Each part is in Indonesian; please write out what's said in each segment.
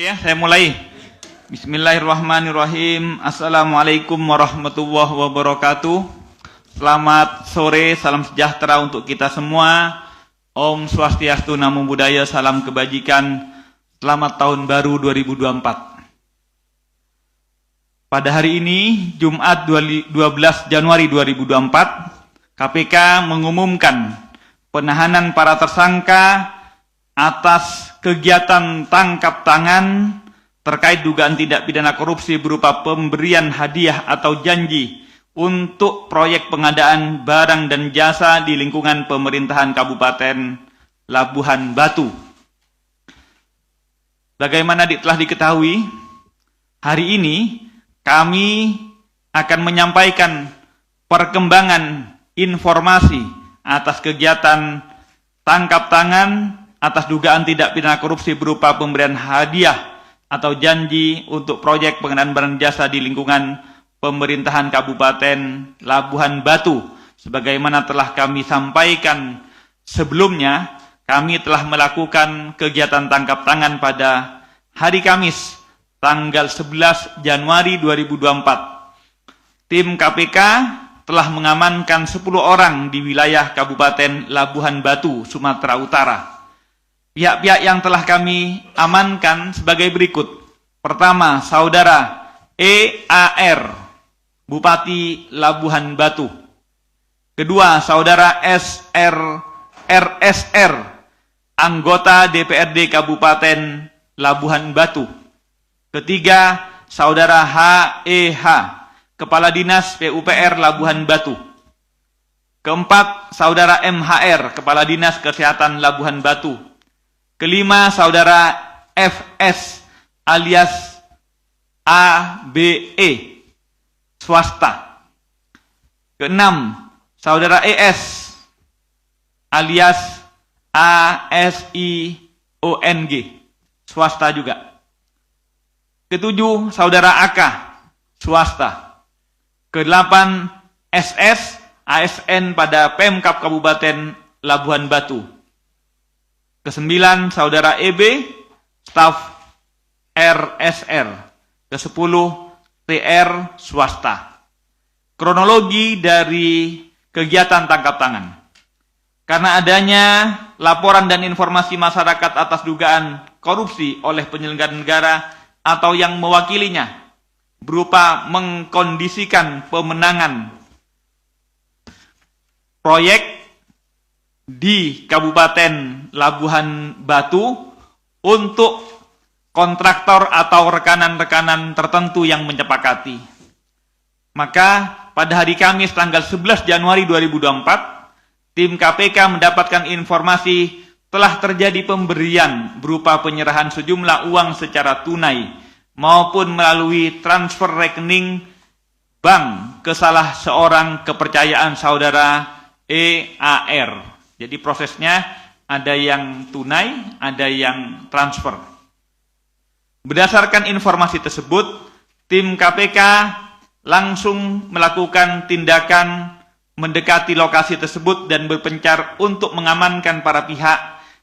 Oke ya, saya mulai. Bismillahirrahmanirrahim. Assalamualaikum warahmatullahi wabarakatuh. Selamat sore, salam sejahtera untuk kita semua. Om Swastiastu, Namo Buddhaya, salam kebajikan. Selamat tahun baru 2024. Pada hari ini, Jumat 12 Januari 2024, KPK mengumumkan penahanan para tersangka atas kegiatan tangkap tangan terkait dugaan tindak pidana korupsi berupa pemberian hadiah atau janji untuk proyek pengadaan barang dan jasa di lingkungan pemerintahan Kabupaten Labuhan Batu. Bagaimana telah diketahui, hari ini kami akan menyampaikan perkembangan informasi atas kegiatan tangkap tangan atas dugaan tindak pidana korupsi berupa pemberian hadiah atau janji untuk proyek pengadaan barang jasa di lingkungan pemerintahan Kabupaten Labuhan Batu. Sebagaimana telah kami sampaikan sebelumnya, kami telah melakukan kegiatan tangkap tangan pada hari Kamis, tanggal 11 Januari 2024. Tim KPK telah mengamankan 10 orang di wilayah Kabupaten Labuhan Batu, Sumatera Utara. Pihak-pihak yang telah kami amankan sebagai berikut. Pertama, Saudara EAR, Bupati Labuhan Batu. Kedua, Saudara RSR, anggota DPRD Kabupaten Labuhan Batu. Ketiga, Saudara HEH, Kepala Dinas PUPR Labuhan Batu. Keempat, Saudara MHR, Kepala Dinas Kesehatan Labuhan Batu. Kelima, Saudara FS alias ABE, swasta. Keenam, Saudara ES alias ASIONG, swasta juga. Ketujuh, Saudara AK, swasta. Kedelapan, SS ASN pada Pemkab Kabupaten Labuhan Batu. Kesembilan, Saudara EB, staf RSR. Kesepuluh, TR, swasta. Kronologi dari kegiatan tangkap tangan. Karena adanya laporan dan informasi masyarakat atas dugaan korupsi oleh penyelenggara negara atau yang mewakilinya, berupa mengkondisikan pemenangan proyek di Kabupaten Labuhan Batu untuk kontraktor atau rekanan-rekanan tertentu yang menyepakati. Maka pada hari Kamis tanggal 11 Januari 2024, tim KPK mendapatkan informasi telah terjadi pemberian berupa penyerahan sejumlah uang secara tunai maupun melalui transfer rekening bank ke salah seorang kepercayaan Saudara EAR. Jadi prosesnya ada yang tunai, ada yang transfer. Berdasarkan informasi tersebut, tim KPK langsung melakukan tindakan mendekati lokasi tersebut dan berpencar untuk mengamankan para pihak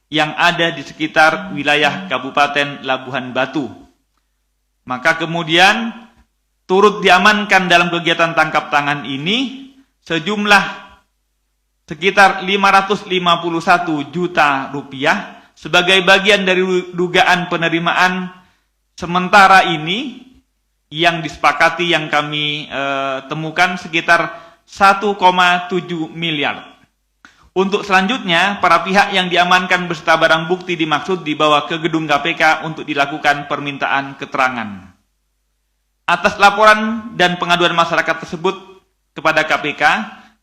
yang ada di sekitar wilayah Kabupaten Labuhan Batu. Maka kemudian turut diamankan dalam kegiatan tangkap tangan ini sejumlah sekitar 551 juta rupiah sebagai bagian dari dugaan penerimaan sementara ini yang disepakati yang kami temukan sekitar 1,7 miliar. Untuk selanjutnya, para pihak yang diamankan beserta barang bukti dimaksud dibawa ke gedung KPK untuk dilakukan permintaan keterangan. Atas laporan dan pengaduan masyarakat tersebut kepada KPK,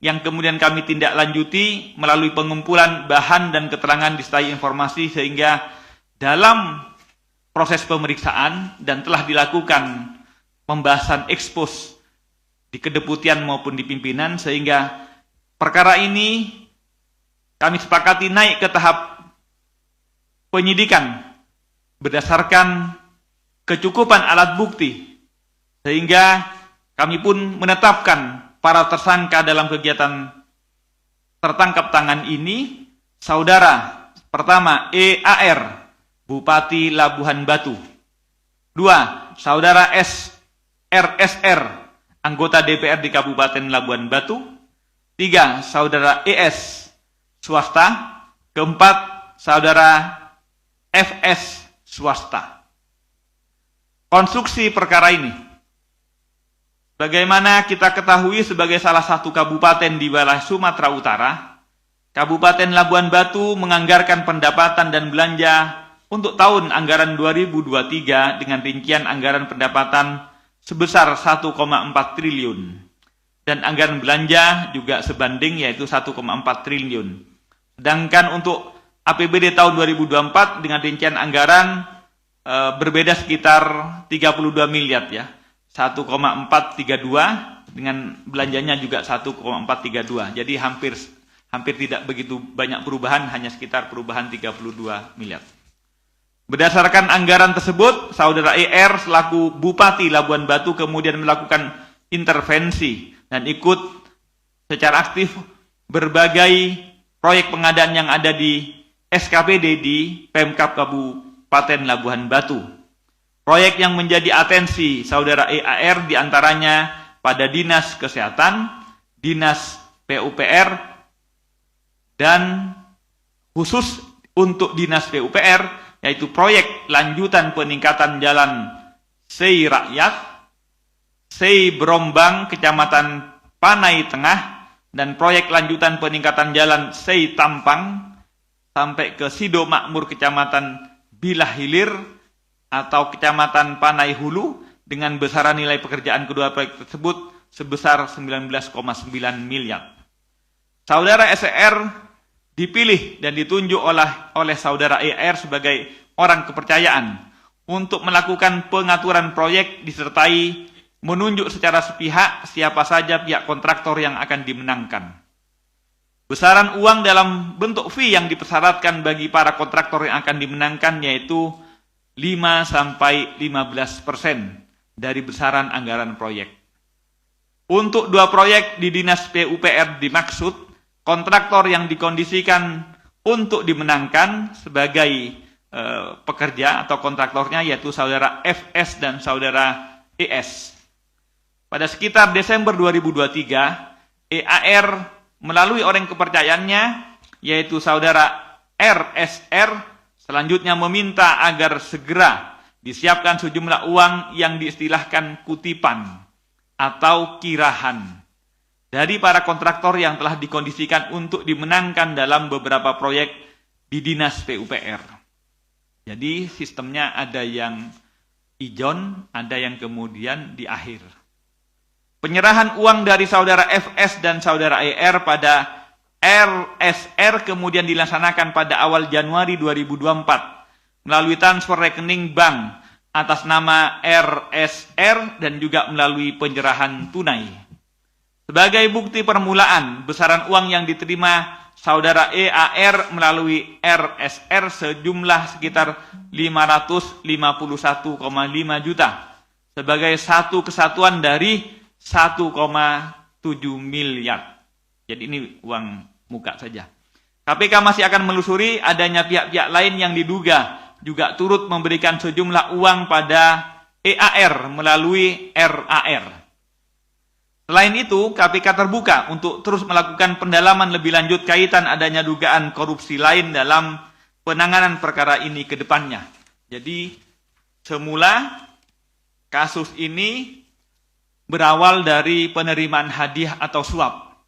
yang kemudian kami tindak lanjuti melalui pengumpulan bahan dan keterangan disertai informasi sehingga dalam proses pemeriksaan dan telah dilakukan pembahasan ekspos di kedeputian maupun di pimpinan sehingga perkara ini kami sepakati naik ke tahap penyidikan berdasarkan kecukupan alat bukti sehingga kami pun menetapkan para tersangka dalam kegiatan tertangkap tangan ini, Saudara pertama EAR, Bupati Labuhan Batu. 2. Saudara RSR, anggota DPR di Kabupaten Labuan Batu. 3. Saudara ES, swasta. Keempat, saudara FS, swasta. Konstruksi perkara ini, bagaimana kita ketahui sebagai salah satu kabupaten di wilayah Sumatera Utara, Kabupaten Labuan Batu menganggarkan pendapatan dan belanja untuk tahun anggaran 2023 dengan rincian anggaran pendapatan sebesar 1,4 triliun. Dan anggaran belanja juga sebanding, yaitu 1,4 triliun. Sedangkan untuk APBD tahun 2024 dengan rincian anggaran berbeda sekitar 32 miliar ya. 1,432 dengan belanjanya juga 1,432. Jadi hampir tidak begitu banyak perubahan, hanya sekitar perubahan 32 miliar. Berdasarkan anggaran tersebut, saudara ER selaku Bupati Labuan Batu kemudian melakukan intervensi dan ikut secara aktif berbagai proyek pengadaan yang ada di SKPD di Pemkab Kabupaten Labuan Batu. Proyek yang menjadi atensi saudara EAR diantaranya pada Dinas Kesehatan, Dinas PUPR, dan khusus untuk Dinas PUPR, yaitu proyek lanjutan peningkatan jalan Sei Rakyat, Sei Berombang, Kecamatan Panai Tengah, dan proyek lanjutan peningkatan jalan Sei Tampang sampai ke Sido Makmur, Kecamatan Bilah Hilir atau Kecamatan Panai Hulu, dengan besaran nilai pekerjaan kedua proyek tersebut sebesar 19,9 miliar. Saudara SER dipilih dan ditunjuk oleh saudara ER sebagai orang kepercayaan untuk melakukan pengaturan proyek disertai menunjuk secara sepihak siapa saja pihak kontraktor yang akan dimenangkan. Besaran uang dalam bentuk fee yang dipersyaratkan bagi para kontraktor yang akan dimenangkan yaitu 5-15% dari besaran anggaran proyek. Untuk 2 proyek di Dinas PUPR dimaksud kontraktor yang dikondisikan untuk dimenangkan sebagai pekerja atau kontraktornya yaitu saudara FS dan saudara ES. Pada sekitar Desember 2023, EAR melalui orang kepercayaannya yaitu saudara RSR selanjutnya meminta agar segera disiapkan sejumlah uang yang diistilahkan kutipan atau kirahan dari para kontraktor yang telah dikondisikan untuk dimenangkan dalam beberapa proyek di Dinas PUPR. Jadi sistemnya ada yang ijon, ada yang kemudian di akhir. Penyerahan uang dari saudara FS dan saudara ER pada RSR kemudian dilaksanakan pada awal Januari 2024 melalui transfer rekening bank atas nama RSR dan juga melalui penyerahan tunai. Sebagai bukti permulaan, besaran uang yang diterima saudara EAR melalui RSR sejumlah sekitar 551,5 juta sebagai satu kesatuan dari 1,7 miliar. Jadi ini uang muka saja. KPK masih akan menelusuri adanya pihak-pihak lain yang diduga juga turut memberikan sejumlah uang pada EAR melalui RAR. Selain itu, KPK terbuka untuk terus melakukan pendalaman lebih lanjut kaitan adanya dugaan korupsi lain dalam penanganan perkara ini ke depannya. Jadi, semula kasus ini berawal dari penerimaan hadiah atau suap.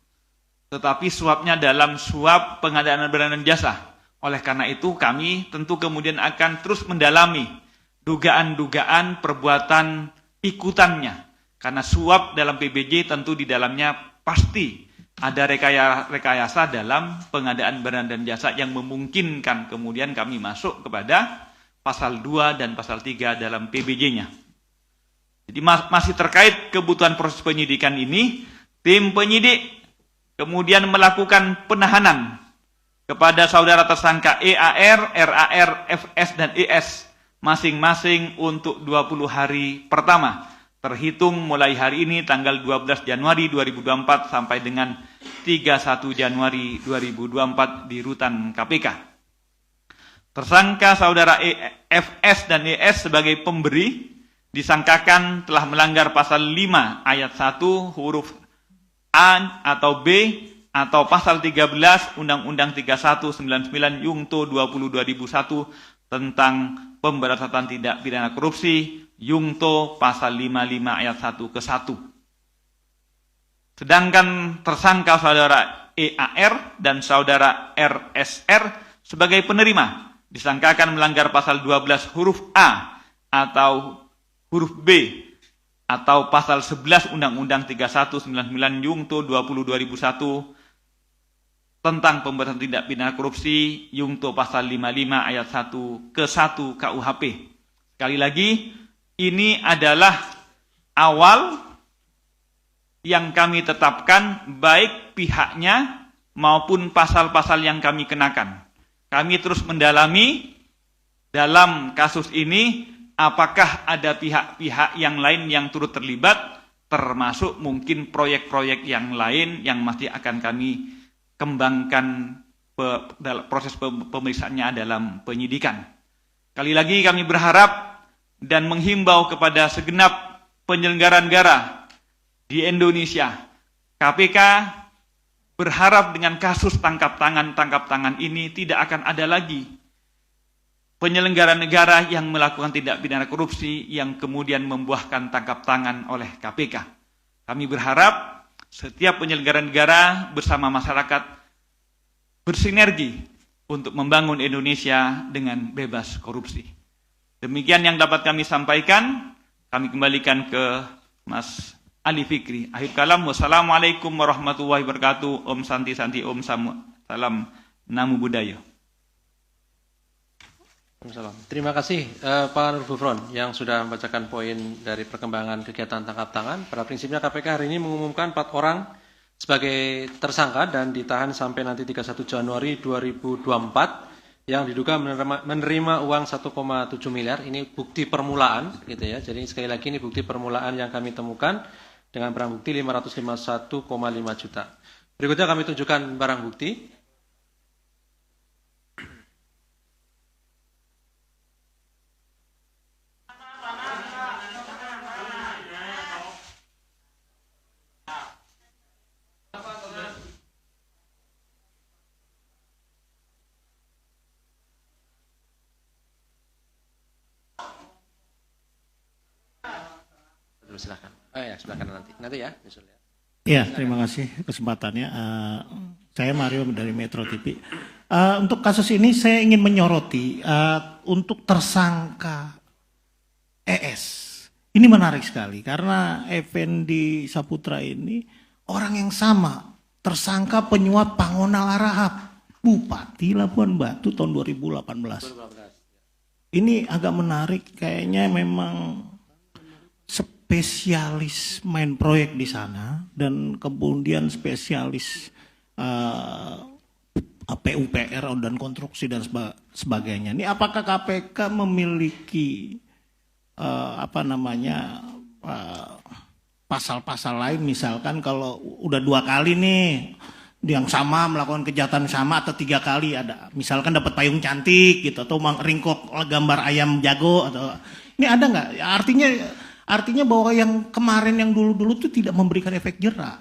Tetapi suapnya dalam suap pengadaan barang dan jasa. Oleh karena itu, kami tentu kemudian akan terus mendalami dugaan-dugaan perbuatan ikutannya. Karena suap dalam PBJ tentu di dalamnya pasti ada rekayasa dalam pengadaan barang dan jasa yang memungkinkan kemudian kami masuk kepada pasal 2 dan pasal 3 dalam PBJ-nya. Jadi masih terkait kebutuhan proses penyidikan ini, tim penyidik kemudian melakukan penahanan kepada saudara tersangka EAR, RAR, FS, dan ES masing-masing untuk 20 hari pertama. Terhitung mulai hari ini tanggal 12 Januari 2024 sampai dengan 31 Januari 2024 di rutan KPK. Tersangka saudara FS dan ES sebagai pemberi disangkakan telah melanggar pasal 5 ayat 1 huruf A atau B atau pasal 13 Undang-Undang 3199 Yungto 20 2001 tentang pemberantasan tindak pidana korupsi Yungto pasal 55 ayat 1 ke 1. Sedangkan tersangka saudara EAR dan saudara RSR sebagai penerima disangkakan melanggar pasal 12 huruf A atau huruf B atau pasal 11 Undang-Undang 3199 Yungto 20 2001 tentang pemberantasan tindak pidana korupsi Yungto pasal 55 ayat 1 ke 1 KUHP. Sekali lagi, ini adalah awal yang kami tetapkan baik pihaknya maupun pasal-pasal yang kami kenakan. Kami terus mendalami dalam kasus ini apakah ada pihak-pihak yang lain yang turut terlibat, termasuk mungkin proyek-proyek yang lain yang masih akan kami kembangkan proses pemeriksaannya dalam penyidikan. Kali lagi kami berharap dan menghimbau kepada segenap penyelenggara negara di Indonesia, KPK berharap dengan kasus tangkap tangan ini tidak akan ada lagi penyelenggara negara yang melakukan tindak pidana korupsi yang kemudian membuahkan tangkap tangan oleh KPK. Kami berharap setiap penyelenggara negara bersama masyarakat bersinergi untuk membangun Indonesia dengan bebas korupsi. Demikian yang dapat kami sampaikan. Kami kembalikan ke Mas Ali Fikri. Akhir kalam, wassalamualaikum warahmatullahi wabarakatuh. Om Santi Santi, Om Salam, Namo Buddhaya. Terima kasih Pak Nur Gufron yang sudah membacakan poin dari perkembangan kegiatan tangkap tangan. Pada prinsipnya KPK hari ini mengumumkan 4 orang sebagai tersangka dan ditahan sampai nanti 31 Januari 2024 yang diduga menerima uang 1,7 miliar. Ini bukti permulaan gitu ya. Jadi sekali lagi ini bukti permulaan yang kami temukan dengan barang bukti 551,5 juta. Berikutnya kami tunjukkan barang bukti. Silakan. Oh ya, silakan nanti ya. Ya, terima kasih kesempatannya. Saya Mario dari Metro TV. Untuk kasus ini saya ingin menyoroti untuk tersangka ES. Ini menarik sekali karena Effendi Saputra ini orang yang sama, tersangka penyuap Pangonal Harahap, Bupati Labuan Batu tahun 2018. Ini agak menarik, kayaknya memang spesialis main proyek di sana dan kemudian spesialis PUPR dan konstruksi dan sebagainya. Ini apakah KPK memiliki pasal-pasal lain, misalkan kalau udah 2 kali nih yang sama melakukan kejahatan sama atau 3 kali ada, misalkan dapat payung cantik gitu atau ringkok gambar ayam jago atau ini ada nggak? Artinya bahwa yang kemarin yang dulu-dulu itu tidak memberikan efek jerak.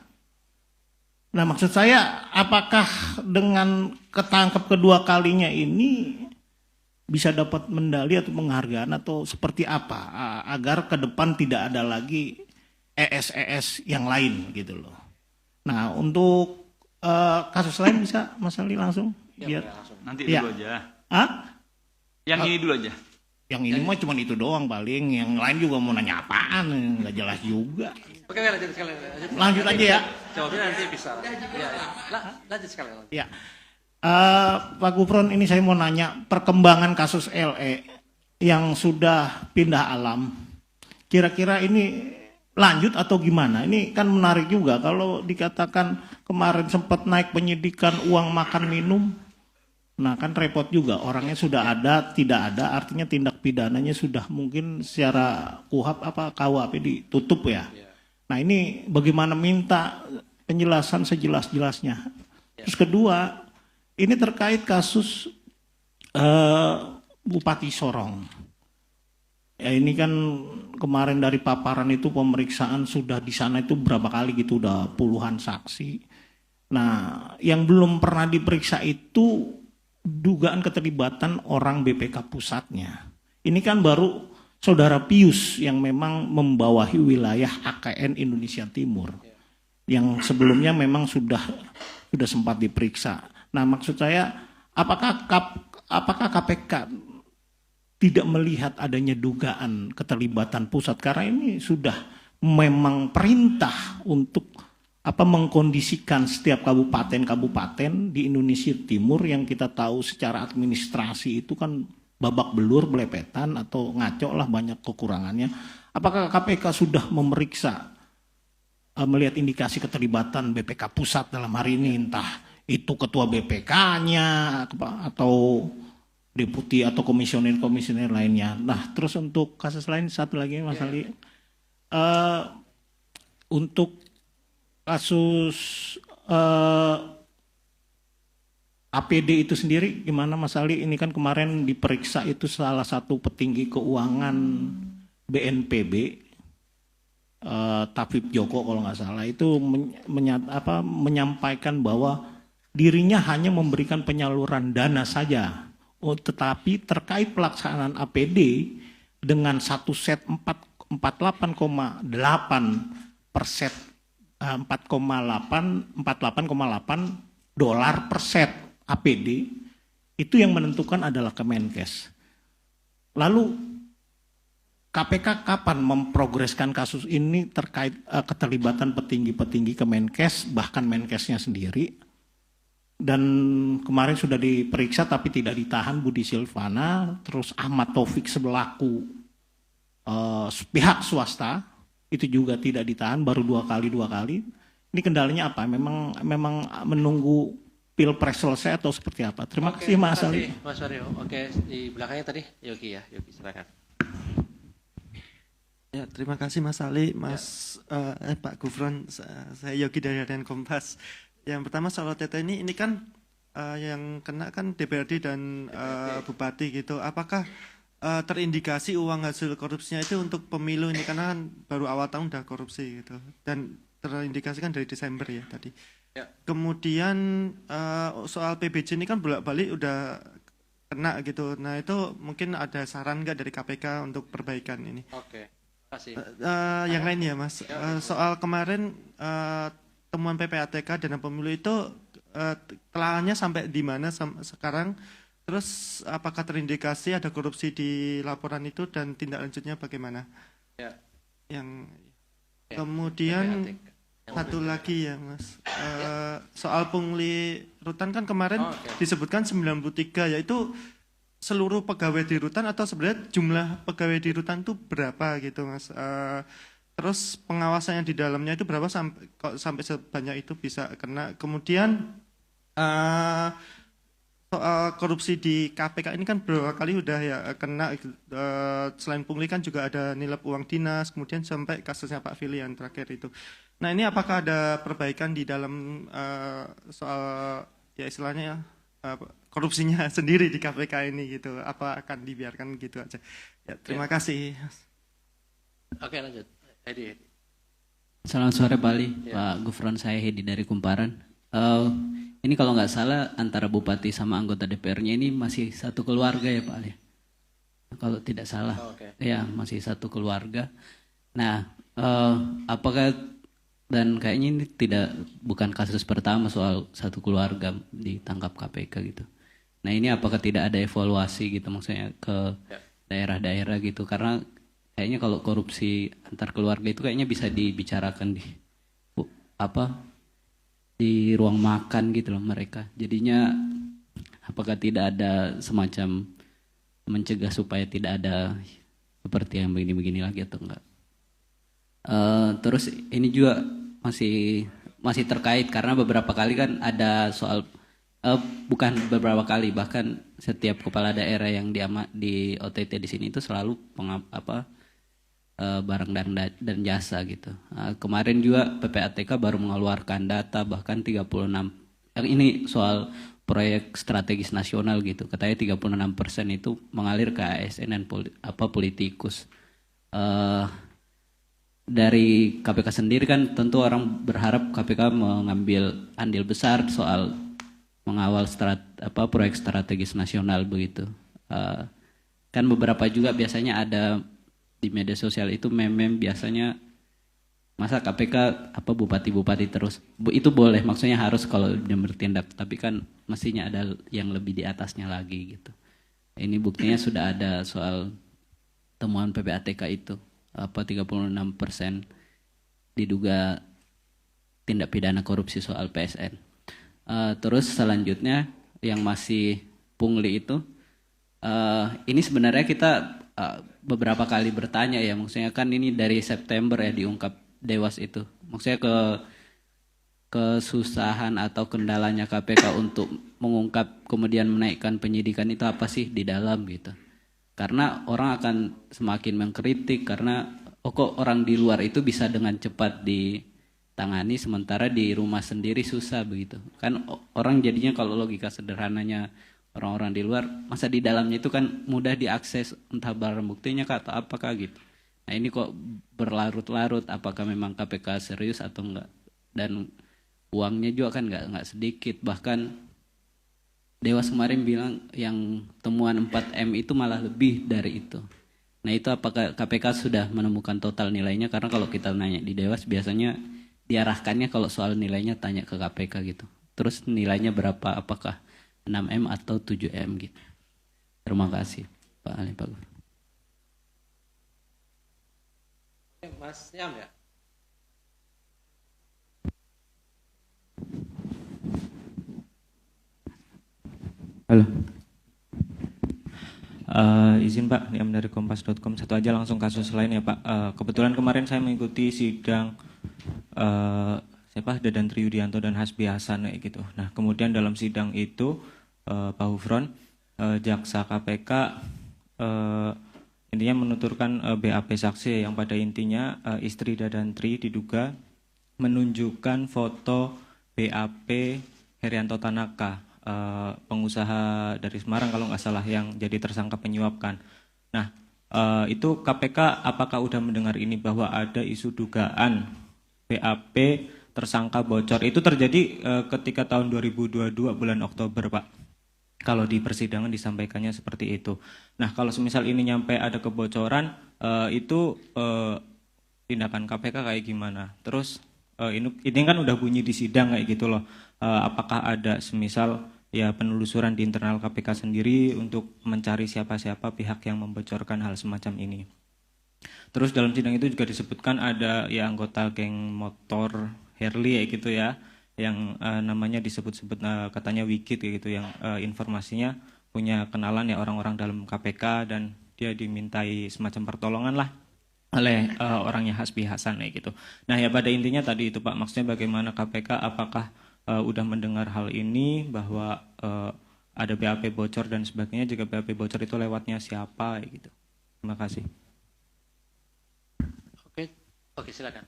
Nah maksud saya apakah dengan ketangkep kedua kalinya ini bisa dapat medali atau penghargaan atau seperti apa agar ke depan tidak ada lagi ES yang lain gitu loh. Nah untuk kasus lain bisa Mas Ali langsung biar nanti dulu aja. Yang ini dulu aja. Yang ini mah cuma itu doang paling, yang lain juga mau nanya apaan, nggak jelas juga. Oke, lanjut sekali. Lanjut aja ya. Jawabnya nanti bisa. Ya. Lanjut sekali. Ya. Pak Gufron, ini saya mau nanya perkembangan kasus LE yang sudah pindah alam. Kira-kira ini lanjut atau gimana? Ini kan menarik juga kalau dikatakan kemarin sempat naik penyidikan uang makan minum. Nah kan repot juga, orangnya sudah ada, tidak ada, artinya tindak pidananya sudah mungkin secara KUHP ditutup ya. Nah ini bagaimana minta penjelasan sejelas-jelasnya. Terus kedua, ini terkait kasus Bupati Sorong. Ya ini kan kemarin dari paparan itu pemeriksaan sudah di sana itu berapa kali gitu, udah puluhan saksi. Nah, yang belum pernah diperiksa itu dugaan keterlibatan orang BPK pusatnya. Ini kan baru Saudara Pius yang memang membawahi wilayah AKN Indonesia Timur. Yang sebelumnya memang sudah sempat diperiksa. Nah, maksud saya apakah KPK tidak melihat adanya dugaan keterlibatan pusat, karena ini sudah memang perintah untuk mengkondisikan setiap kabupaten di Indonesia Timur yang kita tahu secara administrasi itu kan babak belur, belepetan atau ngaco lah, banyak kekurangannya. Apakah KPK sudah memeriksa, melihat indikasi keterlibatan BPK pusat dalam hari ini, entah itu ketua BPK-nya atau deputi atau komisioner lainnya. Nah, terus untuk kasus lain satu lagi Mas Ali, untuk kasus APD itu sendiri gimana Mas Ali? Ini kan kemarin diperiksa itu salah satu petinggi keuangan BNPB, Tafib Joko kalau nggak salah, itu menyampaikan bahwa dirinya hanya memberikan penyaluran dana saja, tetapi terkait pelaksanaan APD dengan satu set 48,8 dolar per set APD, itu yang menentukan adalah Kemenkes. Lalu KPK kapan memprogreskan kasus ini terkait keterlibatan petinggi-petinggi Kemenkes, bahkan Menkesnya sendiri? Dan kemarin sudah diperiksa tapi tidak ditahan Budi Silvana, terus Ahmad Taufik sebelaku pihak swasta itu juga tidak ditahan, baru dua kali. Ini kendalanya apa? Memang menunggu Pilpres selesai atau seperti apa? Terima kasih Mas Ali. Mas Mario. Oke, di belakangnya tadi Yogi ya. Yogi silakan. Ya, terima kasih Mas Ali, Pak Gufron. Saya Yogi dari Harian Kompas. Yang pertama soal OTT ini kan yang kena kan DPRD dan Bupati gitu. Apakah terindikasi uang hasil korupsinya itu untuk pemilu ini, karena kan baru awal tahun udah korupsi gitu, dan terindikasikan dari Desember ya tadi. Ya. Kemudian soal PBJ ini kan bolak-balik udah kena gitu. Nah itu mungkin ada saran nggak dari KPK untuk perbaikan ini? Oke, kasih. Yang lain ya Mas, soal kemarin temuan PPATK dana pemilu itu telahannya sampai di mana sekarang? Terus apakah terindikasi ada korupsi di laporan itu dan tindak lanjutnya bagaimana? Ya. Kemudian satu lagi ya Mas, soal pungli rutan kan kemarin disebutkan 93, yaitu seluruh pegawai di rutan atau sebenarnya jumlah pegawai di rutan itu berapa gitu Mas? Terus pengawasan yang di dalamnya itu berapa sampai sebanyak itu bisa kena? Kemudian soal korupsi di KPK ini kan beberapa kali udah ya kena, selain pungli kan juga ada nilai uang dinas, kemudian sampai kasusnya Pak Fili yang terakhir itu. Nah ini apakah ada perbaikan di dalam soal ya istilahnya korupsinya sendiri di KPK ini gitu? Apa akan dibiarkan gitu aja? Ya, terima kasih. Oke, lanjut. Hedi. Selamat sore Pak Ali, Pak Gufron, saya Hedi dari Kumparan. Ini kalau nggak salah antara Bupati sama anggota DPR-nya ini masih satu keluarga ya Pak Ali? Kalau tidak salah, ya masih satu keluarga. Nah, apakah, dan kayaknya ini bukan kasus pertama soal satu keluarga ditangkap KPK gitu. Nah ini apakah tidak ada evaluasi gitu, maksudnya ke daerah-daerah gitu, karena kayaknya kalau korupsi antar keluarga itu kayaknya bisa dibicarakan di ruang makan gitu loh mereka. Jadinya apakah tidak ada semacam mencegah supaya tidak ada seperti yang begini-begini lagi atau enggak? Terus ini juga masih terkait karena beberapa kali kan ada soal bukan beberapa kali, bahkan setiap kepala daerah yang di OTT di sini itu selalu barang dan jasa gitu. Kemarin juga PPATK baru mengeluarkan data bahkan 36, ini soal proyek strategis nasional gitu, katanya 36% itu mengalir ke ASN dan politikus. Eh, dari KPK sendiri kan tentu orang berharap KPK mengambil andil besar soal mengawal proyek strategis nasional begitu. Kan beberapa juga biasanya ada di media sosial itu meme biasanya masa KPK bupati-bupati terus. Itu boleh, maksudnya harus kalau dia bertindak, tapi kan mestinya ada yang lebih di atasnya lagi gitu. Ini buktinya sudah ada soal temuan PPATK itu. 36% diduga tindak pidana korupsi soal PSN. Terus selanjutnya yang masih pungli itu, ini sebenarnya kita beberapa kali bertanya ya, maksudnya kan ini dari September ya diungkap Dewas itu. Maksudnya kesusahan atau kendalanya KPK untuk mengungkap kemudian menaikkan penyidikan itu apa sih di dalam gitu. Karena orang akan semakin mengkritik karena kok orang di luar itu bisa dengan cepat ditangani sementara di rumah sendiri susah begitu. Kan orang jadinya kalau logika sederhananya orang-orang di luar, masa di dalamnya itu kan mudah diakses entah barang buktinya kah atau apakah gitu. Nah ini kok berlarut-larut, apakah memang KPK serius atau enggak? Dan uangnya juga kan enggak sedikit, bahkan Dewas kemarin bilang yang temuan 4M itu malah lebih dari itu. Nah itu apakah KPK sudah menemukan total nilainya? Karena kalau kita nanya di Dewas biasanya diarahkannya kalau soal nilainya tanya ke KPK gitu. Terus nilainya berapa? Apakah 6M atau 7M gitu? Terima kasih Pak Ali Pak Guru. Mas Yam ya? Halo. Izin Pak, Niam dari kompas.com. Satu aja langsung kasus lain ya Pak. Kebetulan kemarin saya mengikuti sidang Dadan Triyudianto dan Hasbi Hasan kayak gitu. Nah kemudian dalam sidang itu Pak Gufron, jaksa KPK intinya menuturkan BAP saksi yang pada intinya istri Dadan Tri diduga menunjukkan foto BAP Herianto Tanaka, pengusaha dari Semarang kalau nggak salah yang jadi tersangka penyuapkan. Nah itu KPK apakah udah mendengar ini bahwa ada isu dugaan BAP tersangka bocor? Itu terjadi ketika tahun 2022 bulan Oktober Pak. Kalau di persidangan disampaikannya seperti itu. Nah kalau semisal ini nyampe ada kebocoran, itu tindakan KPK kayak gimana? Terus ini kan udah bunyi di sidang kayak gitu loh. Apakah ada semisal ya penelusuran di internal KPK sendiri untuk mencari siapa-siapa pihak yang membocorkan hal semacam ini? Terus dalam sidang itu juga disebutkan ada ya anggota geng motor Harley kayak gitu ya, yang namanya disebut-sebut katanya Wikit kayak gitu, yang informasinya punya kenalan ya orang-orang dalam KPK dan dia dimintai semacam pertolongan lah oleh orangnya Hasbi Hasan kayak gitu. Nah ya pada intinya tadi itu Pak, maksudnya bagaimana KPK apakah udah mendengar hal ini bahwa ada BAP bocor dan sebagainya, jika BAP bocor itu lewatnya siapa kayak gitu. Terima kasih. Oke silakan.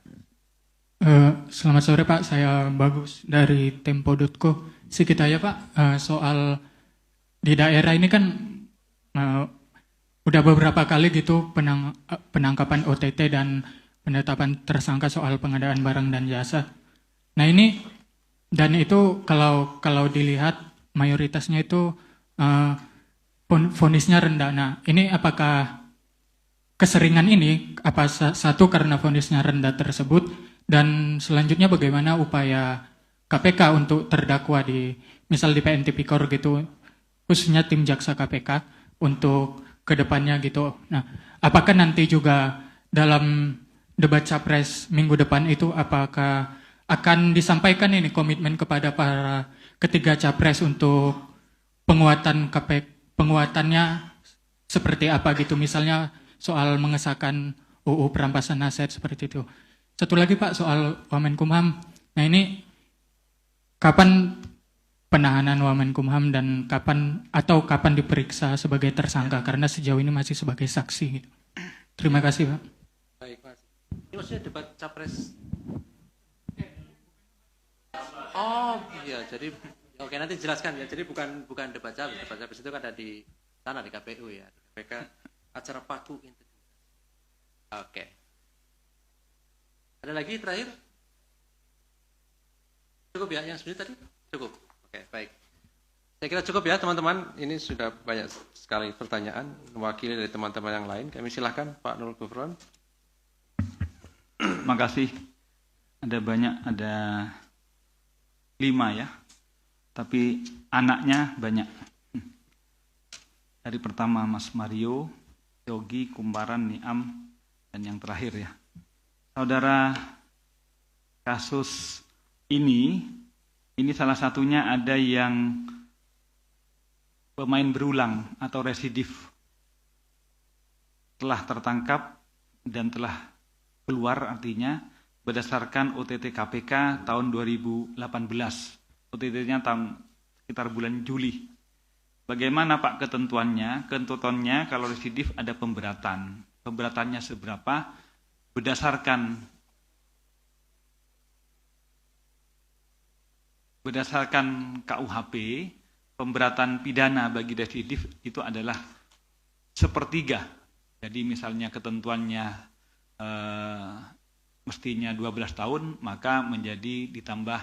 Selamat sore Pak, saya Bagus dari Tempo.co. Sedikit aja Pak, soal di daerah ini kan udah beberapa kali gitu penangkapan OTT dan penetapan tersangka soal pengadaan barang dan jasa. Nah ini dan itu kalau dilihat mayoritasnya itu vonisnya rendah. Nah ini apakah keseringan ini apa satu karena vonisnya rendah tersebut, dan selanjutnya bagaimana upaya KPK untuk terdakwa di misal di PN Tipikor gitu, khususnya tim jaksa KPK untuk kedepannya gitu. Nah apakah nanti juga dalam debat capres minggu depan itu apakah akan disampaikan ini komitmen kepada para ketiga capres untuk penguatannya seperti apa gitu, misalnya soal mengesahkan UU perampasan aset seperti itu. Satu lagi Pak soal Wamenkumham. Nah ini kapan penahanan Wamenkumham dan kapan diperiksa sebagai tersangka, karena sejauh ini masih sebagai saksi gitu. Terima kasih Pak. Baik Mas. Ini maksudnya debat capres. Oh iya, jadi oke nanti jelaskan ya. Jadi bukan debat capres. Debat capres itu kan ada di sana di KPU ya, di KPK, acara paku integritas. Oke. Ada lagi terakhir? Cukup ya yang sebenarnya tadi? Cukup. Oke, baik. Saya kira cukup ya teman-teman. Ini sudah banyak sekali pertanyaan mewakili dari teman-teman yang lain. Kami silahkan Pak Nurul Gufron. Terima kasih. Ada banyak, ada 5 ya. Tapi anaknya banyak. Dari pertama Mas Mario, Yogi, Kumparan, Niam, dan yang terakhir ya. Saudara, kasus ini salah satunya ada yang pemain berulang atau residif. Telah tertangkap dan telah keluar, artinya berdasarkan OTT KPK tahun 2018. OTT-nya tahun sekitar bulan Juli. Bagaimana Pak ketentuannya? Ketentuannya kalau residif ada pemberatan. Pemberatannya seberapa? Berdasarkan KUHP, pemberatan pidana bagi residif itu adalah 1/3. Jadi misalnya ketentuannya mestinya 12 tahun, maka menjadi ditambah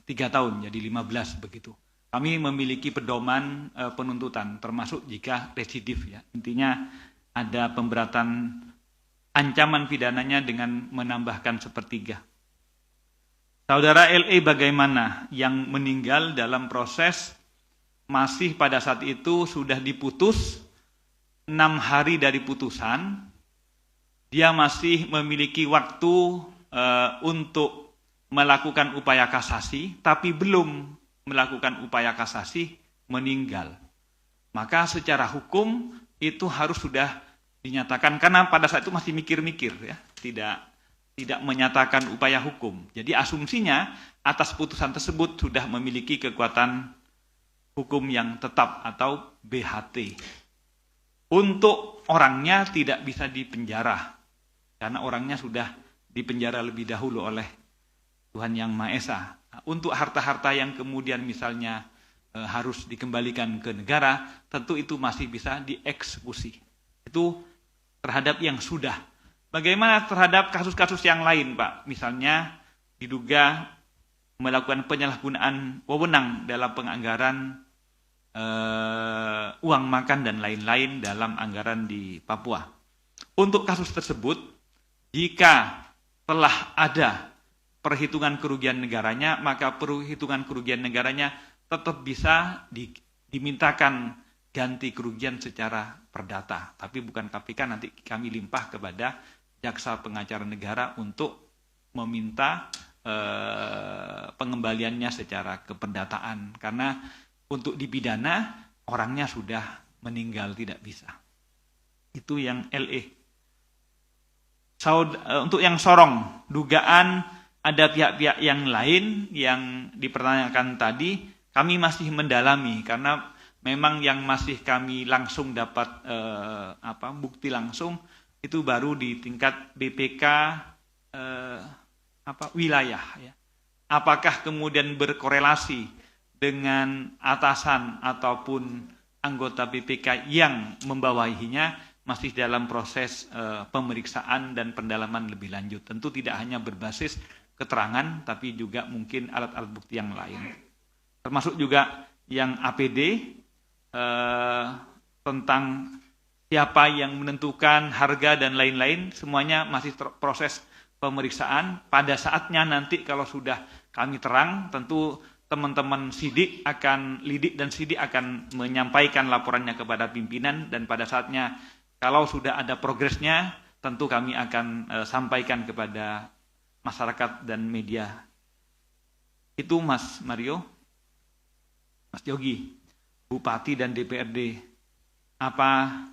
3 tahun, jadi 15 begitu. Kami memiliki pedoman penuntutan, termasuk jika residif ya. Intinya ada pemberatan ancaman pidananya dengan menambahkan 1/3. Saudara LE bagaimana? Yang meninggal dalam proses masih pada saat itu sudah diputus 6 hari dari putusan, dia masih memiliki waktu untuk melakukan upaya kasasi, tapi belum melakukan upaya kasasi, meninggal. Maka secara hukum itu harus sudah dinyatakan, karena pada saat itu masih mikir-mikir ya, tidak menyatakan upaya hukum. Jadi asumsinya atas putusan tersebut sudah memiliki kekuatan hukum yang tetap atau BHT. Untuk orangnya tidak bisa dipenjara, karena orangnya sudah dipenjara lebih dahulu oleh Tuhan Yang Maha Esa. Untuk harta-harta yang kemudian misalnya harus dikembalikan ke negara, tentu itu masih bisa dieksekusi. Itu terhadap yang sudah. Bagaimana terhadap kasus-kasus yang lain, Pak? Misalnya diduga melakukan penyalahgunaan wewenang dalam penganggaran uang makan dan lain-lain dalam anggaran di Papua. Untuk kasus tersebut, jika telah ada perhitungan kerugian negaranya, maka perhitungan kerugian negaranya tetap bisa dimintakan ganti kerugian secara perdata. Tapi bukan KPK, nanti kami limpah kepada jaksa pengacara negara untuk meminta pengembaliannya secara keperdataan. Karena untuk dipidana, orangnya sudah meninggal, tidak bisa. Itu yang LE. Untuk yang Sorong, dugaan ada pihak-pihak yang lain yang dipertanyakan tadi, kami masih mendalami karena memang yang masih kami langsung dapat bukti langsung itu baru di tingkat BPK wilayah ya. Apakah kemudian berkorelasi dengan atasan ataupun anggota BPK yang membawahinya, masih dalam proses pemeriksaan dan pendalaman lebih lanjut. Tentu tidak hanya berbasis keterangan, tapi juga mungkin alat-alat bukti yang lain. Termasuk juga yang APD, tentang siapa yang menentukan harga dan lain-lain, semuanya masih proses pemeriksaan. Pada saatnya nanti kalau sudah kami terang, tentu teman-teman lidik dan sidik akan menyampaikan laporannya kepada pimpinan, dan pada saatnya kalau sudah ada progresnya, tentu kami akan sampaikan kepada masyarakat dan media. Itu Mas Mario. Mas Yogi, Bupati dan DPRD, apa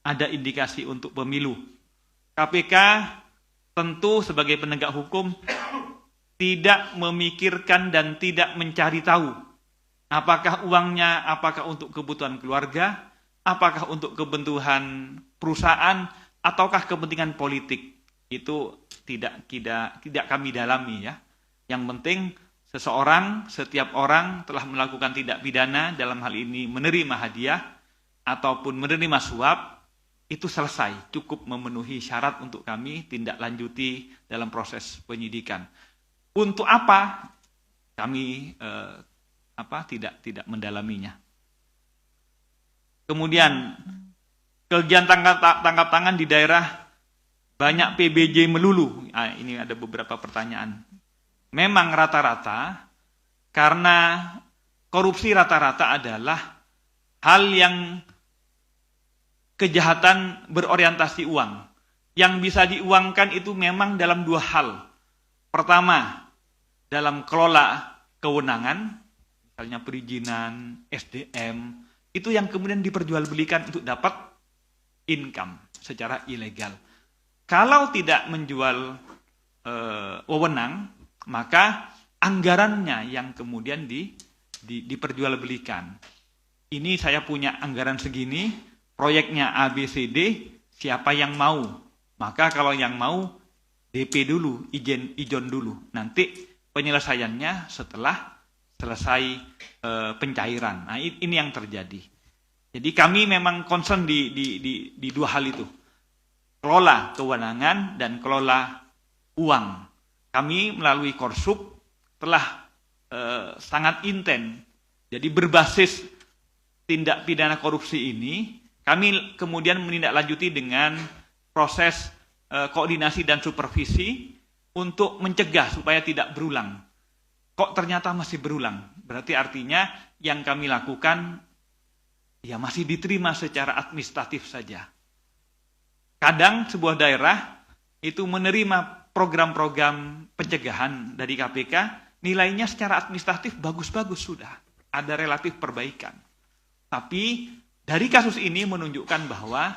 ada indikasi untuk pemilu? KPK tentu sebagai penegak hukum tidak memikirkan dan tidak mencari tahu apakah uangnya, apakah untuk kebutuhan keluarga, apakah untuk kebutuhan perusahaan, ataukah kepentingan politik. Itu tidak kami dalami ya. Yang penting setiap orang telah melakukan tindak pidana, dalam hal ini menerima hadiah ataupun menerima suap, itu selesai, cukup memenuhi syarat untuk kami tindak lanjuti dalam proses penyidikan. Untuk apa? Kami tidak mendalaminya. Kemudian kegiatan tangkap tangan di daerah banyak PBJ melulu. Ini ada beberapa pertanyaan. Memang rata-rata karena korupsi rata-rata adalah hal yang kejahatan berorientasi uang. Yang bisa diuangkan itu memang dalam dua hal. Pertama, dalam kelola kewenangan, misalnya perizinan, SDM, itu yang kemudian diperjualbelikan untuk dapat income secara ilegal. Kalau tidak menjual wewenang, maka anggarannya yang kemudian diperjualbelikan. Ini saya punya anggaran segini, proyeknya ABCD, siapa yang mau? Maka kalau yang mau, DP dulu, ijon dulu. Nanti penyelesaiannya setelah selesai pencairan. Nah, ini yang terjadi. Jadi kami memang concern di dua hal itu. Kelola kewenangan dan kelola uang. Kami melalui Korsup telah sangat intens. Jadi berbasis tindak pidana korupsi ini, kami kemudian menindaklanjuti dengan proses koordinasi dan supervisi untuk mencegah supaya tidak berulang. Kok ternyata masih berulang? Berarti artinya yang kami lakukan ya masih diterima secara administratif saja. Kadang sebuah daerah itu menerima program-program pencegahan dari KPK, nilainya secara administratif bagus-bagus sudah. Ada relatif perbaikan. Tapi dari kasus ini menunjukkan bahwa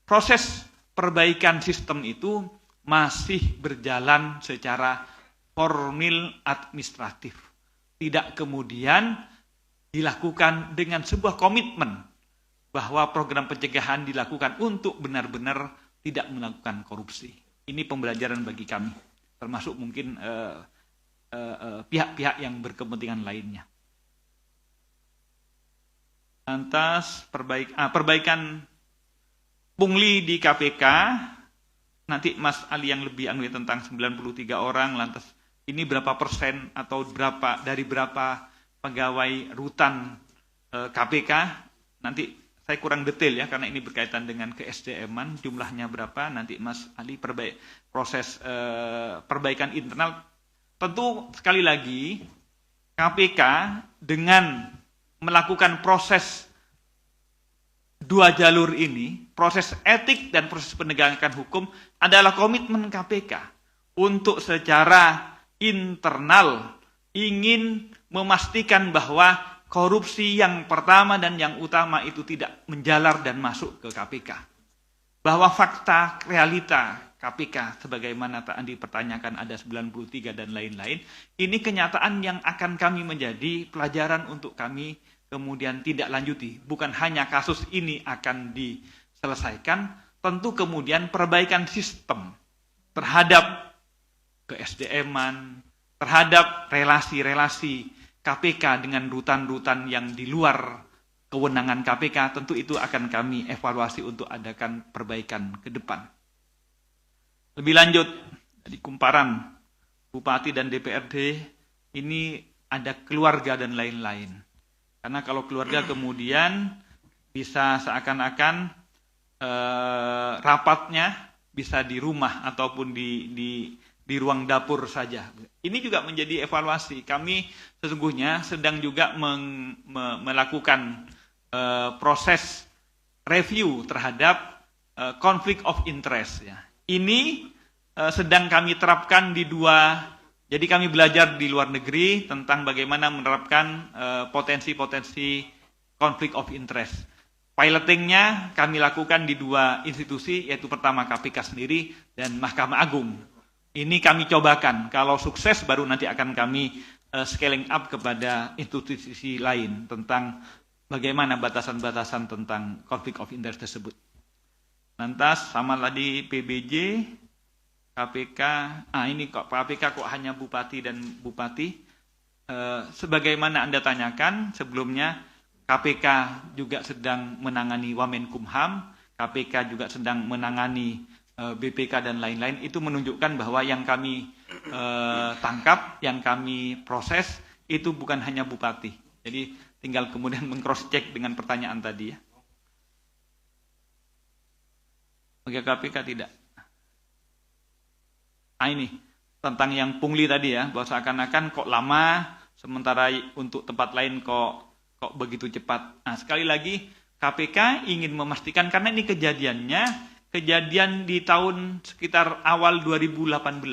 proses perbaikan sistem itu masih berjalan secara formil administratif. Tidak kemudian dilakukan dengan sebuah komitmen bahwa program pencegahan dilakukan untuk benar-benar tidak melakukan korupsi. Ini pembelajaran bagi kami, termasuk mungkin pihak-pihak yang berkepentingan lainnya. Lantas perbaikan pungli di KPK, nanti Mas Ali yang lebih anggun tentang 93 orang, lantas ini berapa persen atau dari berapa pegawai rutan KPK, nanti saya kurang detail ya, karena ini berkaitan dengan ke-SDM-an, jumlahnya berapa, nanti Mas Ali proses perbaikan internal. Tentu sekali lagi, KPK dengan melakukan proses dua jalur ini, proses etik dan proses penegakan hukum adalah komitmen KPK untuk secara internal ingin memastikan bahwa korupsi yang pertama dan yang utama itu tidak menjalar dan masuk ke KPK. Bahwa fakta realita KPK sebagaimana tadi dipertanyakan ada 93 dan lain-lain, ini kenyataan yang akan kami menjadi pelajaran untuk kami kemudian tidak lanjuti. Bukan hanya kasus ini akan diselesaikan, tentu kemudian perbaikan sistem terhadap ke-SDM-an, terhadap relasi-relasi KPK dengan rutan-rutan yang di luar kewenangan KPK, tentu itu akan kami evaluasi untuk adakan perbaikan ke depan. Lebih lanjut, di Kumparan, Bupati dan DPRD, ini ada keluarga dan lain-lain. Karena kalau keluarga kemudian bisa seakan-akan rapatnya bisa di rumah ataupun di ruang dapur saja. Ini juga menjadi evaluasi. Kami sesungguhnya sedang juga melakukan proses review terhadap conflict of interest. Ya. Ini sedang kami terapkan di jadi kami belajar di luar negeri tentang bagaimana menerapkan potensi-potensi conflict of interest. Pilotingnya kami lakukan di dua institusi, yaitu pertama KPK sendiri dan Mahkamah Agung. Ini kami cobakan, kalau sukses baru nanti akan kami scaling up kepada institusi lain tentang bagaimana batasan-batasan tentang conflict of interest tersebut. Lantas sama tadi PBJ, KPK, ini kok KPK kok hanya Bupati dan Bupati. Sebagaimana Anda tanyakan sebelumnya, KPK juga sedang menangani Wamenkumham, KPK juga sedang menangani BPK dan lain-lain, itu menunjukkan bahwa yang kami tangkap, yang kami proses itu bukan hanya bupati. Jadi tinggal kemudian meng-cross check dengan pertanyaan tadi ya. Bagi KPK tidak. Nah ini tentang yang pungli tadi ya, bahwa seakan-akan kok lama, sementara untuk tempat lain kok begitu cepat. Nah sekali lagi KPK ingin memastikan, karena ini kejadian di tahun sekitar awal 2018.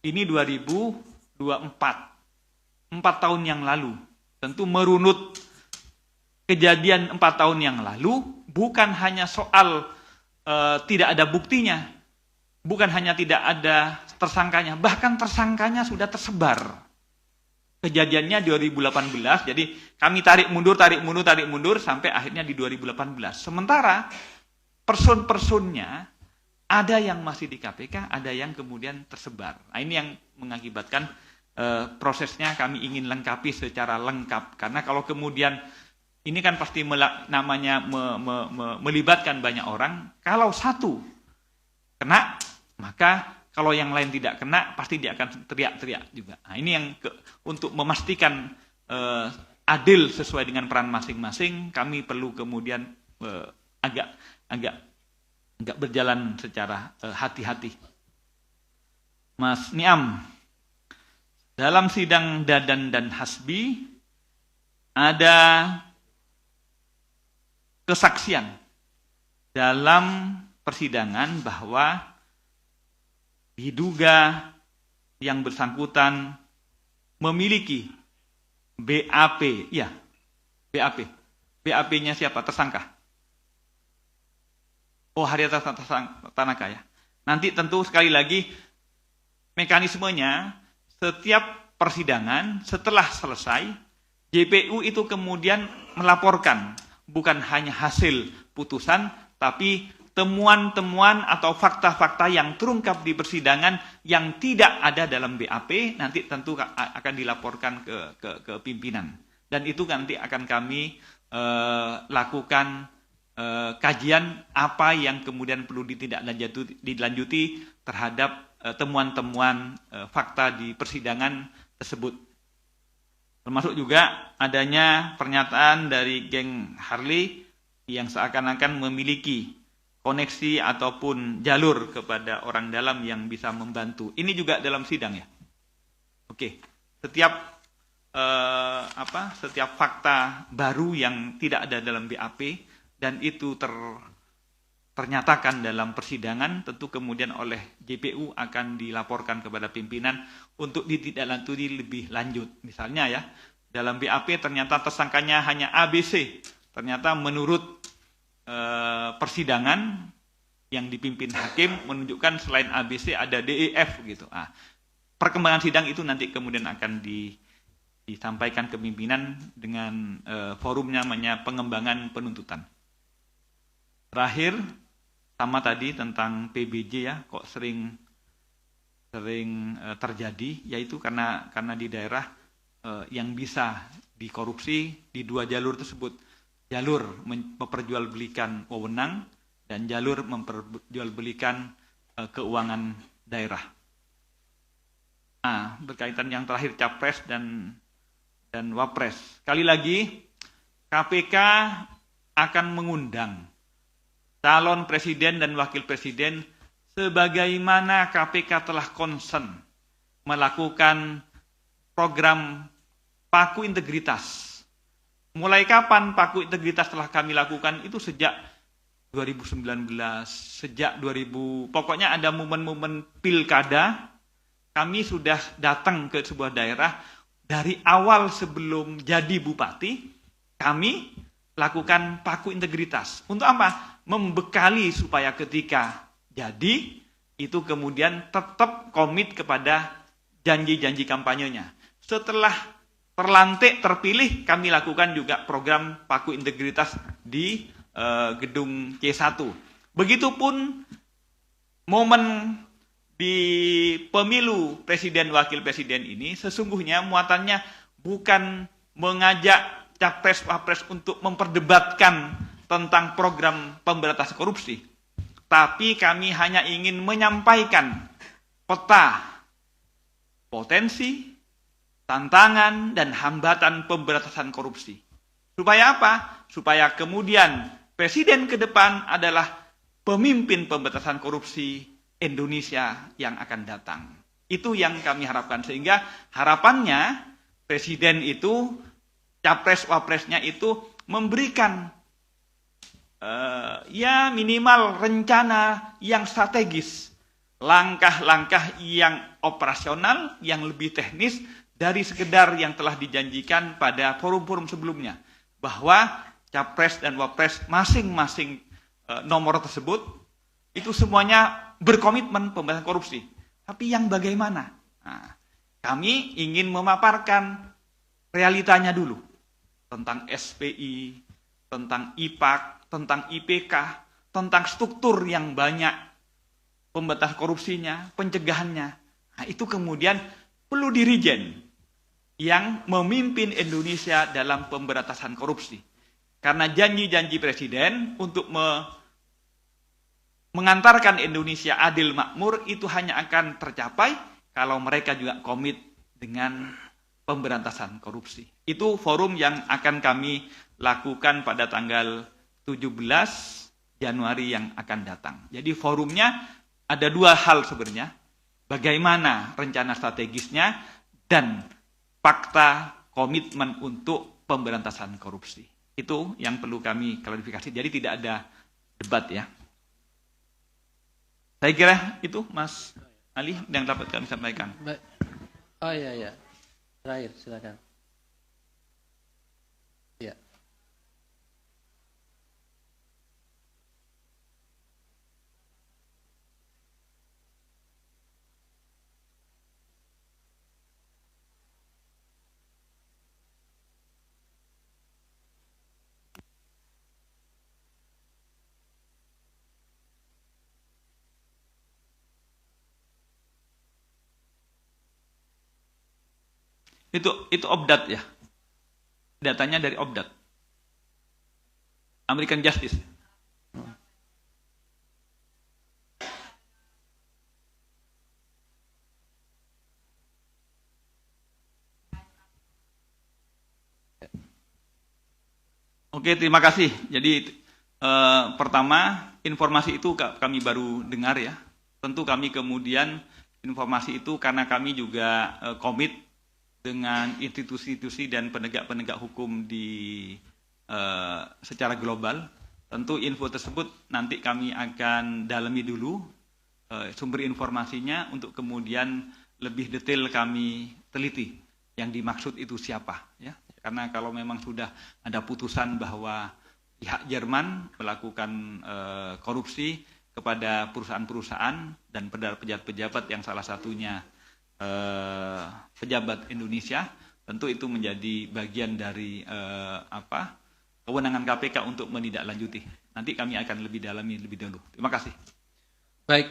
Ini 2024, 4 tahun yang lalu. Tentu merunut kejadian 4 tahun yang lalu, bukan hanya soal tidak ada buktinya, bukan hanya tidak ada tersangkanya, bahkan tersangkanya sudah tersebar. Kejadiannya 2018, jadi kami tarik mundur sampai akhirnya di 2018. Sementara person-personnya ada yang masih di KPK, ada yang kemudian tersebar. Nah, ini yang mengakibatkan prosesnya kami ingin lengkapi secara lengkap. Karena kalau kemudian ini kan pasti melibatkan banyak orang. Kalau satu kena, maka kalau yang lain tidak kena, pasti dia akan teriak-teriak juga. Nah, ini yang untuk memastikan adil sesuai dengan peran masing-masing, kami perlu kemudian agak berjalan secara hati-hati. Mas Niam, dalam sidang Dadan dan Hasbi ada kesaksian dalam persidangan bahwa diduga yang bersangkutan memiliki BAP, ya, BAP. BAP-nya siapa? Tersangka. Oh, Haryata Tanaka ya. Nanti tentu sekali lagi mekanismenya setiap persidangan setelah selesai, JPU itu kemudian melaporkan bukan hanya hasil putusan, tapi temuan-temuan atau fakta-fakta yang terungkap di persidangan yang tidak ada dalam BAP, nanti tentu akan dilaporkan ke pimpinan. Dan itu nanti akan kami lakukan kajian apa yang kemudian perlu dilanjuti terhadap temuan-temuan fakta di persidangan tersebut. Termasuk juga adanya pernyataan dari geng Harley yang seakan-akan memiliki koneksi ataupun jalur kepada orang dalam yang bisa membantu. Ini juga dalam sidang ya. Oke, setiap fakta baru yang tidak ada dalam BAP dan itu ternyatakan dalam persidangan, tentu kemudian oleh JPU akan dilaporkan kepada pimpinan untuk ditindaklanjuti lebih lanjut. Misalnya ya, dalam BAP ternyata tersangkanya hanya ABC. Ternyata menurut persidangan yang dipimpin hakim menunjukkan selain ABC ada DEF gitu. Perkembangan sidang itu nanti kemudian akan disampaikan ke pimpinan dengan forumnya namanya pengembangan penuntutan. Terakhir, sama tadi tentang PBJ ya, kok sering terjadi, yaitu karena di daerah yang bisa dikorupsi di dua jalur tersebut. Jalur memperjualbelikan wewenang dan jalur memperjualbelikan keuangan daerah. Nah, berkaitan yang terakhir Capres dan Wapres. Sekali lagi, KPK akan mengundang calon presiden dan wakil presiden sebagaimana KPK telah concern melakukan program Paku Integritas. Mulai kapan Paku Integritas telah kami lakukan? Itu sejak 2019, sejak 2000, pokoknya ada momen-momen pilkada, kami sudah datang ke sebuah daerah, dari awal sebelum jadi bupati, kami lakukan Paku Integritas. Untuk apa? Membekali supaya ketika jadi, itu kemudian tetap komit kepada janji-janji kampanyenya. Setelah terlantik, terpilih, kami lakukan juga program Paku Integritas di gedung C1. Begitupun momen di pemilu presiden wakil presiden ini sesungguhnya muatannya bukan mengajak Capres Wapres untuk memperdebatkan tentang program pemberantasan korupsi, tapi kami hanya ingin menyampaikan peta potensi, tantangan, dan hambatan pemberantasan korupsi. Supaya apa? Supaya kemudian Presiden ke depan adalah pemimpin pemberantasan korupsi Indonesia yang akan datang. Itu yang kami harapkan. Sehingga harapannya Presiden itu, Capres-Wapresnya itu memberikan ya minimal rencana yang strategis, langkah-langkah yang operasional, yang lebih teknis dari sekedar yang telah dijanjikan pada forum-forum sebelumnya, bahwa Capres dan Wapres masing-masing nomor tersebut itu semuanya berkomitmen pemberantasan korupsi. Tapi yang bagaimana? Nah, kami ingin memaparkan realitanya dulu tentang SPI, tentang IPAK, tentang IPK, tentang struktur yang banyak pemberantasan korupsinya, pencegahannya. Nah, itu kemudian perlu dirijen yang memimpin Indonesia dalam pemberantasan korupsi. Karena janji-janji Presiden untuk mengantarkan Indonesia adil makmur itu hanya akan tercapai kalau mereka juga komit dengan pemberantasan korupsi. Itu forum yang akan kami lakukan pada tanggal 17 Januari yang akan datang. Jadi forumnya ada dua hal sebenarnya. Bagaimana rencana strategisnya dan fakta komitmen untuk pemberantasan korupsi. Itu yang perlu kami klarifikasi. Jadi tidak ada debat ya. Saya kira itu Mas Ali yang dapat kami sampaikan. Oh iya. Terakhir, silakan. Ya. Itu Obdat ya. Datanya dari Obdat. American Justice. Oke, terima kasih. Jadi pertama, informasi itu kami baru dengar ya. Tentu kami kemudian informasi itu karena kami juga komit dengan institusi-institusi dan penegak-penegak hukum di secara global. Tentu info tersebut nanti kami akan dalami dulu sumber informasinya untuk kemudian lebih detail kami teliti yang dimaksud itu siapa ya. Karena kalau memang sudah ada putusan bahwa pihak Jerman melakukan korupsi kepada perusahaan-perusahaan dan pejabat-pejabat yang salah satunya pejabat Indonesia, tentu itu menjadi bagian dari kewenangan KPK untuk menindaklanjuti. Nanti kami akan lebih dalami lebih dahulu. Terima kasih. Baik,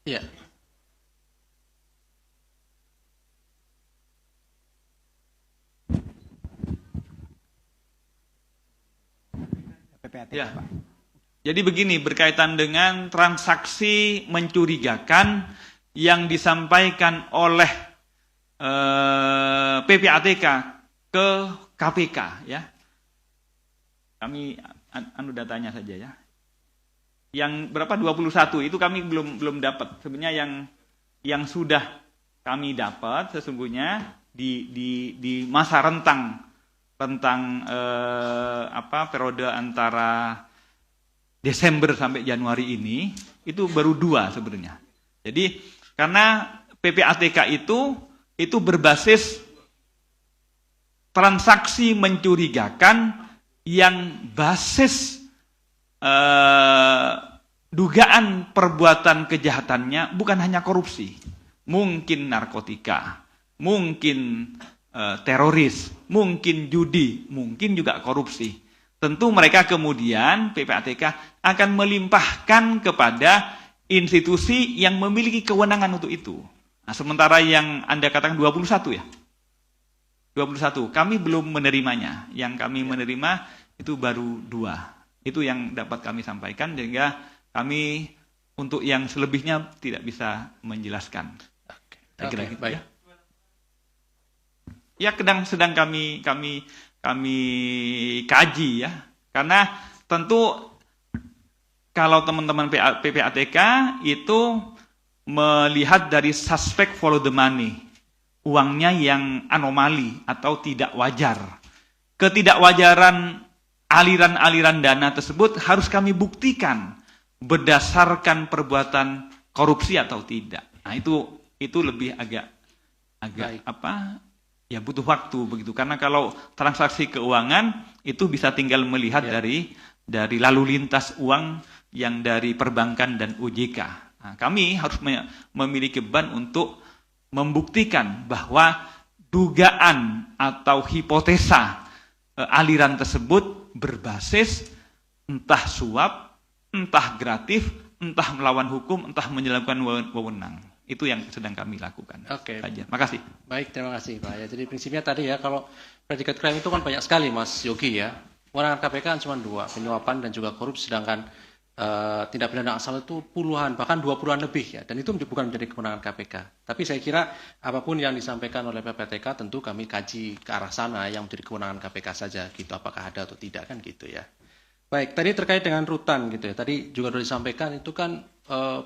ya. Ya. Jadi begini, berkaitan dengan transaksi mencurigakan yang disampaikan oleh PPATK ke KPK ya. Kami datanya saja ya. Yang berapa 21 itu kami belum dapat. Sebenarnya yang sudah kami dapat sesungguhnya di masa rentang periode antara Desember sampai Januari ini itu baru 2 sebenarnya. Jadi karena PPATK itu berbasis transaksi mencurigakan yang basis dugaan perbuatan kejahatannya bukan hanya korupsi, mungkin narkotika, mungkin teroris, mungkin judi, mungkin juga korupsi. Tentu mereka kemudian PPATK akan melimpahkan kepada institusi yang memiliki kewenangan untuk itu. Nah, sementara yang Anda katakan 21 ya? 21. Kami belum menerimanya. Yang kami menerima itu baru 2. Itu yang dapat kami sampaikan, sehingga kami untuk yang selebihnya tidak bisa menjelaskan. Saya kira Oke, gitu baik. ya. Ya, sedang kami kaji ya, karena tentu kalau teman-teman PPATK itu melihat dari suspek follow the money, uangnya yang anomali atau tidak wajar. Ketidakwajaran aliran-aliran dana tersebut harus kami buktikan berdasarkan perbuatan korupsi atau tidak. Nah, itu lebih agak Baik. ya butuh waktu begitu, karena kalau transaksi keuangan itu bisa tinggal melihat Ya. dari lalu lintas uang yang dari perbankan dan OJK. Nah, kami harus memiliki beban untuk membuktikan bahwa dugaan atau hipotesa aliran tersebut berbasis entah suap, entah gratis, entah melawan hukum, entah menyelewengkan wewenang. Itu yang sedang kami lakukan. Oke. Saja. Makasih. Baik, terima kasih Pak. Ya, jadi prinsipnya tadi ya, kalau predikat crime itu kan banyak sekali Mas Yogi ya. Kewenangan KPK kan cuma 2, penyuapan dan juga korupsi, sedangkan tindak pidana asal itu puluhan, bahkan 20-an lebih ya. Dan itu bukan menjadi kewenangan KPK. Tapi saya kira apapun yang disampaikan oleh PPATK tentu kami kaji ke arah sana yang menjadi kewenangan KPK saja gitu, apakah ada atau tidak kan gitu ya. Baik, tadi terkait dengan rutan gitu ya. Tadi juga sudah disampaikan itu kan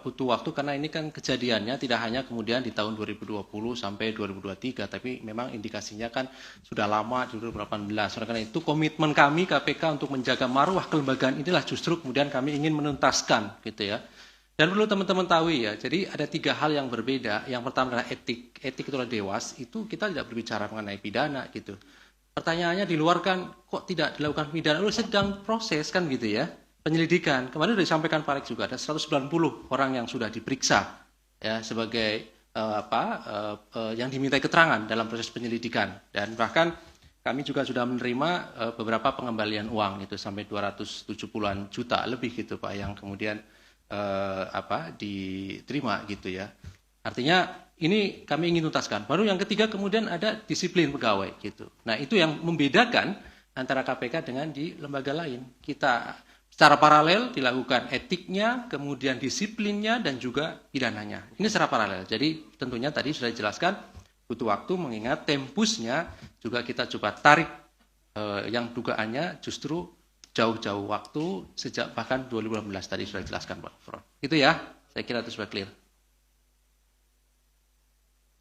butuh waktu karena ini kan kejadiannya tidak hanya kemudian di tahun 2020 sampai 2023, tapi memang indikasinya kan sudah lama di 2018. Oleh karena itu komitmen kami KPK untuk menjaga marwah kelembagaan inilah justru kemudian kami ingin menuntaskan gitu ya. Dan perlu teman-teman tahu ya, jadi ada 3 hal yang berbeda. Yang pertama adalah etik. Etik itu adalah dewas, itu kita tidak berbicara mengenai pidana gitu. Pertanyaannya di luar kan kok tidak dilakukan pidana, sedang proses kan gitu ya. Penyelidikan, kemarin sudah disampaikan Pak Alex juga ada 190 orang yang sudah diperiksa ya sebagai yang dimintai keterangan dalam proses penyelidikan, dan bahkan kami juga sudah menerima beberapa pengembalian uang itu sampai 270-an juta lebih gitu Pak yang kemudian diterima gitu ya. Artinya ini kami ingin tuntaskan. Baru yang ketiga kemudian ada disiplin pegawai gitu. Nah, itu yang membedakan antara KPK dengan di lembaga lain. Kita secara paralel dilakukan etiknya, kemudian disiplinnya, dan juga pidananya. Ini secara paralel. Jadi tentunya tadi sudah dijelaskan butuh waktu mengingat tempusnya juga kita coba tarik yang dugaannya justru jauh-jauh waktu sejak bahkan 2018 tadi sudah dijelaskan Pak Fron. Itu ya, saya kira itu sudah clear.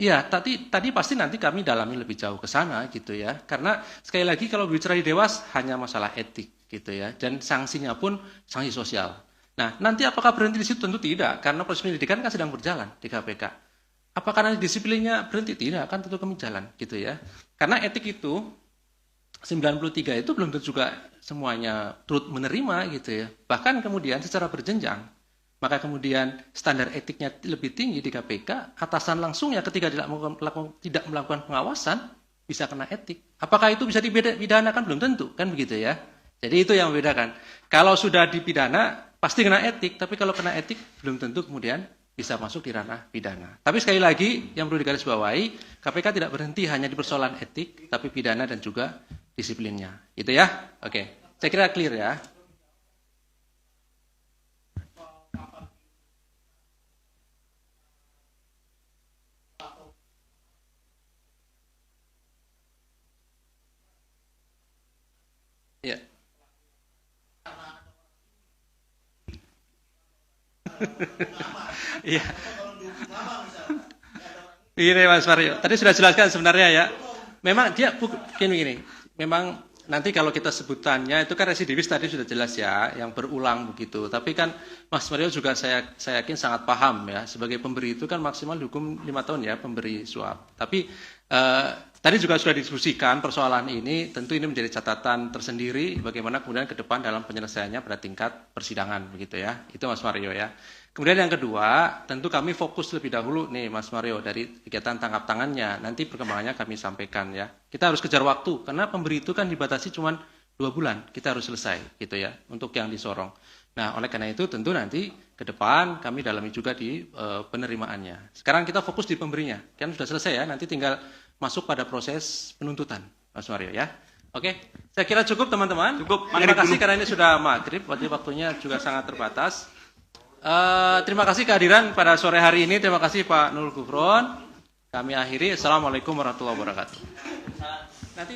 Iya, tadi pasti nanti kami dalami lebih jauh ke sana gitu ya. Karena sekali lagi kalau bicara di Dewas hanya masalah etik gitu ya. Dan sanksinya pun sanksi sosial. Nah, nanti apakah berhenti di situ? Tentu tidak, karena proses penyelidikan kan sedang berjalan di KPK. Apakah nanti disiplinnya berhenti? Tidak, kan tentu kami jalan gitu ya. Karena etik itu 93 itu belum tentu juga semuanya turut menerima gitu ya. Bahkan kemudian secara berjenjang. Maka kemudian standar etiknya lebih tinggi di KPK, atasan langsung ya ketika tidak melakukan pengawasan bisa kena etik. Apakah itu bisa dipidana? Kan belum tentu, kan begitu ya. Jadi itu yang membedakan. Kalau sudah dipidana pasti kena etik, tapi kalau kena etik belum tentu kemudian bisa masuk di ranah pidana. Tapi sekali lagi yang perlu digarisbawahi, KPK tidak berhenti hanya di persoalan etik, tapi pidana dan juga disiplinnya. Itu ya. Oke. Saya kira clear ya. Ya. Iya. Ini Mas Mario. Tadi sudah jelaskan sebenarnya ya. Memang dia begini. Memang nanti kalau kita sebutannya itu kan residivis tadi sudah jelas ya, yang berulang begitu. Tapi kan Mas Mario juga saya yakin sangat paham ya. Sebagai pemberi itu kan maksimal dihukum 5 tahun ya pemberi suap. Tapi tadi juga sudah didiskusikan persoalan ini, tentu ini menjadi catatan tersendiri bagaimana kemudian ke depan dalam penyelesaiannya pada tingkat persidangan begitu ya. Itu Mas Mario ya. Kemudian yang kedua, tentu kami fokus lebih dahulu nih Mas Mario dari kegiatan tangkap tangannya. Nanti perkembangannya kami sampaikan ya. Kita harus kejar waktu karena pemberi itu kan dibatasi cuma 2 bulan. Kita harus selesai gitu ya untuk yang disorong. Nah, oleh karena itu tentu nanti ke depan kami dalami juga di penerimaannya. Sekarang kita fokus di pemberinya. Kan sudah selesai ya, nanti tinggal masuk pada proses penuntutan, Mas Mario ya. Oke, saya kira cukup teman-teman. Cukup, Terima maghrib kasih dulu. karena ini sudah maghrib, berarti waktunya juga sangat terbatas. Terima kasih kehadiran pada sore hari ini. Terima kasih Pak Nurul Gufron. Kami akhiri. Assalamualaikum warahmatullahi wabarakatuh. Nanti